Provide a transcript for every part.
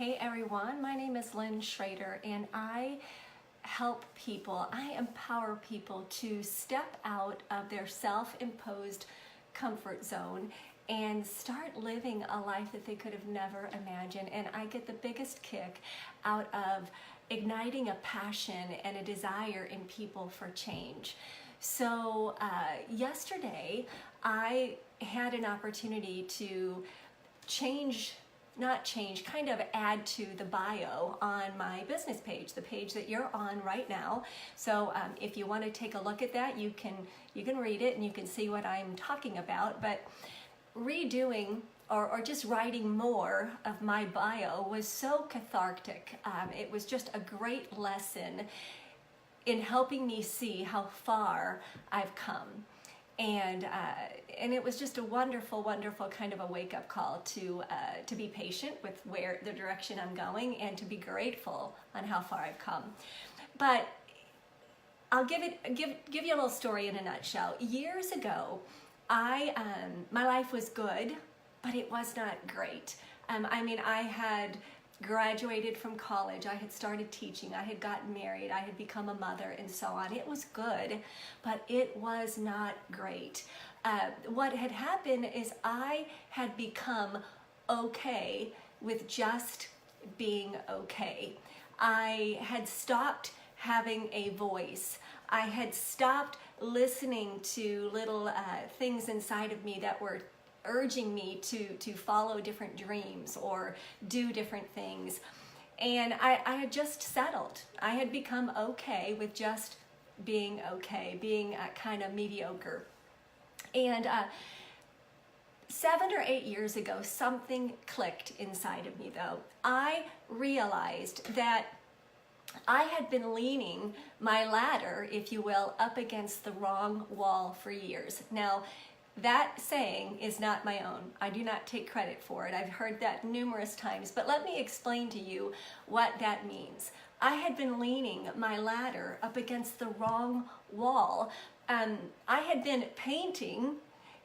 Hey everyone, my name is Lynn Schrader and I help people, I empower people to step out of their self-imposed comfort zone and start living a life that they could have never imagined. And I get the biggest kick out of igniting a passion and a desire in people for change. So yesterday I had an opportunity to kind of add to the bio on my business page, the page that you're on right now. So if you want to take a look at that, you can read it and you can see what I'm talking about. But redoing or just writing more of my bio was so cathartic. It was just a great lesson in helping me see how far I've come. And it was just a wonderful, wonderful kind of a wake-up call to be patient with where the direction I'm going and to be grateful on how far I've come. But I'll give you a little story in a nutshell. Years ago, my life was good, but it was not great. I had graduated from college, I had started teaching, I had gotten married, I had become a mother, and so on. It was good, but it was not great. What had happened is I had become okay with just being okay. I had stopped having a voice. I had stopped listening to little things inside of me that were urging me to follow different dreams or do different things. And I had just settled. I had become okay with just being okay, being kind of mediocre. And 7 or 8 years ago, something clicked inside of me though. I realized that I had been leaning my ladder, if you will, up against the wrong wall for years. Now, that saying is not my own. I do not take credit for it. I've heard that numerous times, but let me explain to you what that means. I had been leaning my ladder up against the wrong wall. I had been painting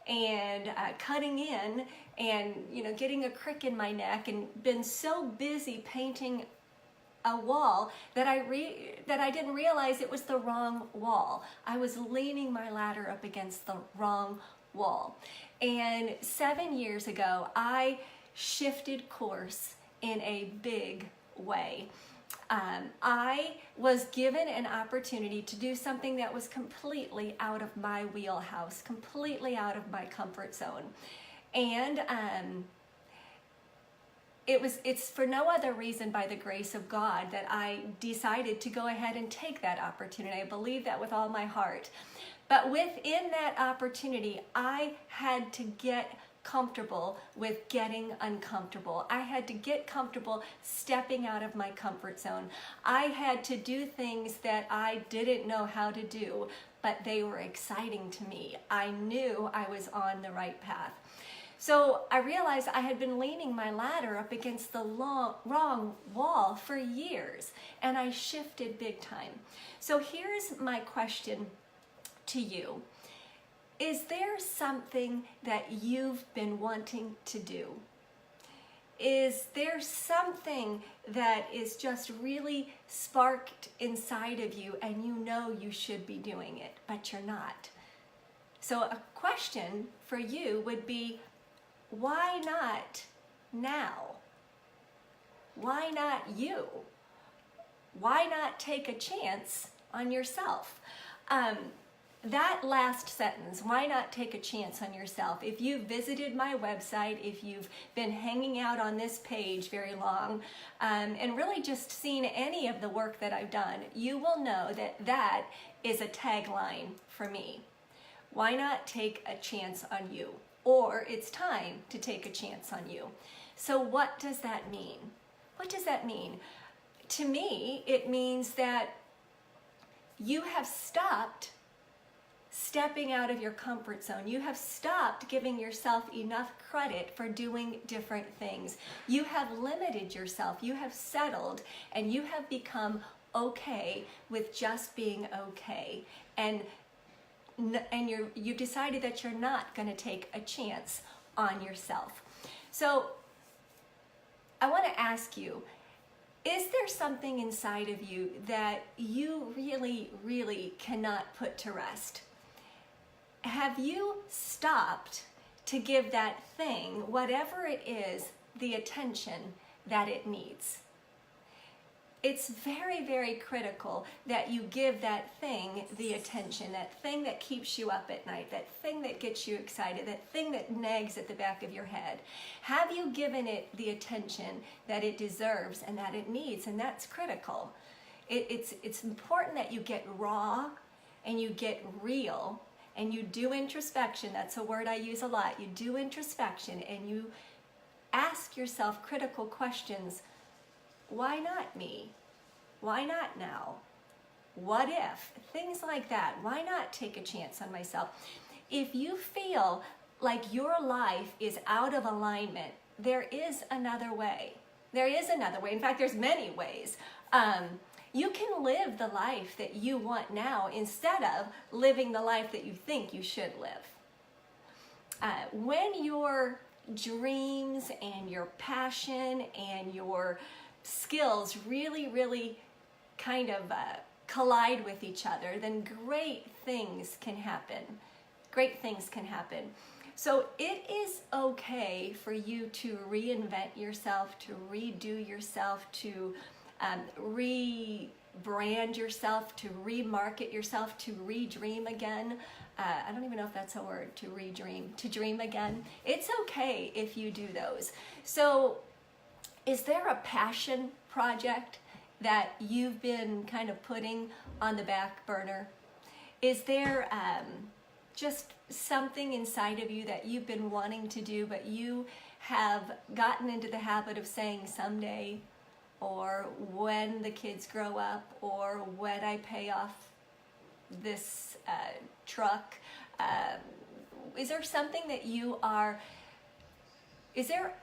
and cutting in and getting a crick in my neck and been so busy painting a wall that I didn't realize it was the wrong wall. I was leaning my ladder up against the wrong wall. And 7 years ago, I shifted course in a big way. I was given an opportunity to do something that was completely out of my wheelhouse, completely out of my comfort zone. And it's for no other reason by the grace of God that I decided to go ahead and take that opportunity. I believe that with all my heart. But within that opportunity, I had to get comfortable with getting uncomfortable. I had to get comfortable stepping out of my comfort zone. I had to do things that I didn't know how to do, but they were exciting to me. I knew I was on the right path. So I realized I had been leaning my ladder up against the wrong wall for years, and I shifted big time. So here's my question to you. Is there something that you've been wanting to do? Is there something that is just really sparked inside of you and you know you should be doing it, but you're not? So a question for you would be, why not now? Why not you? Why not take a chance on yourself? That last sentence, why not take a chance on yourself? If you've visited my website, if you've been hanging out on this page very long, and really just seen any of the work that I've done, you will know that that is a tagline for me. Why not take a chance on you? Or it's time to take a chance on you. So what does that mean? What does that mean? To me, it means that you have stopped stepping out of your comfort zone. You have stopped giving yourself enough credit for doing different things. You have limited yourself. You have settled and you have become okay with just being okay. And you decided that you're not going to take a chance on yourself. So I want to ask you, is there something inside of you that you really, really cannot put to rest? Have you stopped to give that thing, whatever it is, the attention that it needs? It's very, very critical that you give that thing the attention, that thing that keeps you up at night, that thing that gets you excited, that thing that nags at the back of your head. Have you given it the attention that it deserves and that it needs? And that's critical. It's important that you get raw and you get real and you do introspection. That's a word I use a lot. You do introspection and you ask yourself critical questions. Why not me? Why not now? What if? Things like that. Why not take a chance on myself? If you feel like your life is out of alignment, there is another way. There is another way. In fact, there's many ways. You can live the life that you want now instead of living the life that you think you should live. When your dreams and your passion and your skills really, really kind of collide with each other, then great things can happen. Great things can happen. So it is okay for you to reinvent yourself, to redo yourself, to rebrand yourself, to remarket yourself, to redream again. I don't even know if that's a word, to redream, to dream again. It's okay if you do those. So is there a passion project that you've been kind of putting on the back burner? Is there just something inside of you that you've been wanting to do, but you have gotten into the habit of saying someday, or when the kids grow up, or when I pay off this truck? Is there something that you are, is there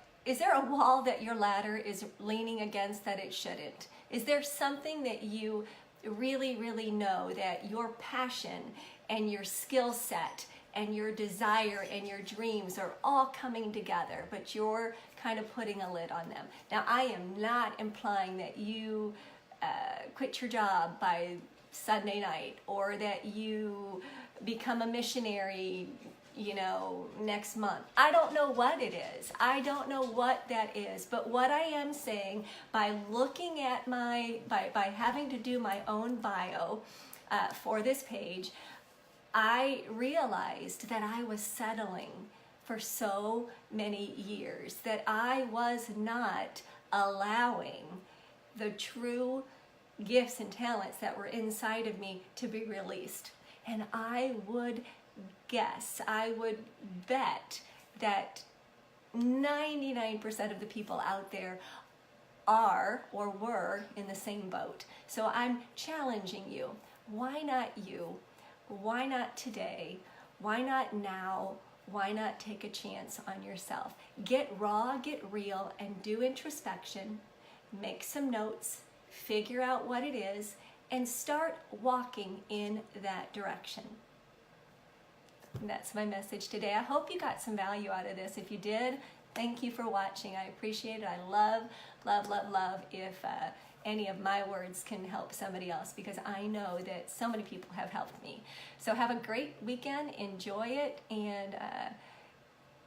a wall that your ladder is leaning against that it shouldn't? Is there something that you really, really know that your passion and your skill set and your desire and your dreams are all coming together, but you're kind of putting a lid on them? Now, I am not implying that you quit your job by Sunday night, or that you become a missionary, next month. I don't know what it is. I don't know what that is. But what I am saying, by looking at by having to do my own bio for this page, I realized that I was settling for so many years, that I was not allowing the true gifts and talents that were inside of me to be released. And I would bet that 99% of the people out there are or were in the same boat. So I'm challenging you. Why not you? Why not today? Why not now? Why not take a chance on yourself? Get raw, get real, and do introspection. Make some notes, figure out what it is, and start walking in that direction. And that's my message today. I hope you got some value out of this. If you did, thank you for watching. I appreciate it. I love, love, love, love if any of my words can help somebody else, because I know that so many people have helped me. So have a great weekend. Enjoy it, and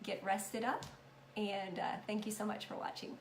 get rested up. And thank you so much for watching.